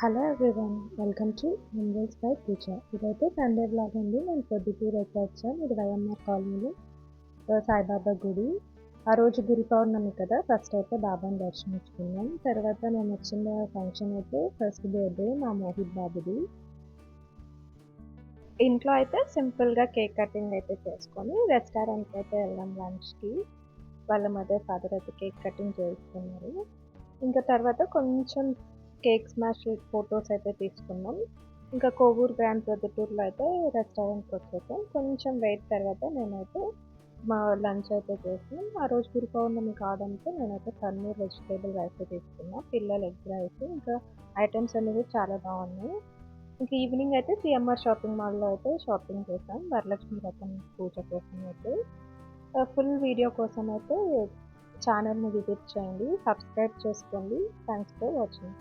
Hello everyone, welcome to minerals by Pooja. ఇదైతే Sunday blog అండి. నేను పొద్దుటూరు అయితే వచ్చాను. ఇది వైఎంఆర్ కాలనీలో సాయిబాబా గుడి. ఆ రోజు గురు పౌర్ణమి కదా, ఫస్ట్ అయితే బాబాని దర్శించుకున్నాం. తర్వాత నేను వచ్చిన ఫంక్షన్ అయితే ఫస్ట్ బర్త్డే మా మోహిత్ బాబుది. ఇంట్లో అయితే సింపుల్గా కేక్ కటింగ్ అయితే చేసుకొని రెస్టారెంట్కి అయితే వెళ్ళాం లంచ్కి. వాళ్ళ మదర్ ఫాదర్ అయితే కేక్ కటింగ్ చేస్తున్నారు. ఇంకా తర్వాత కొంచెం కేక్ స్మాష్ ఫొటోస్ అయితే తీసుకున్నాం. ఇంకా కోవూరు గ్రాండ్ ప్రొద్దుటూరులో అయితే రెస్టారెంట్కి వచ్చేసాం. కొంచెం వెయిట్ తర్వాత నేనైతే మా లంచ్ అయితే చేసాం. ఆ రోజు గురు పౌర్ణమి కావడంతో నేనైతే పన్నీర్ వెజిటేబుల్ రైస్ తీసుకున్నా, పిల్లలు ఎగ్ రైస్. ఇంకా ఐటమ్స్ అనేవి చాలా బాగున్నాయి. ఇంకా ఈవినింగ్ అయితే సిఎంఆర్ షాపింగ్ మాల్లో అయితే షాపింగ్ చేసాం వరలక్ష్మి వ్రతం పూజ కోసం అయితే. ఫుల్ వీడియో కోసం అయితే ఛానల్ని విజిట్ చేయండి, సబ్స్క్రైబ్ చేసుకోండి. Thanks for watching.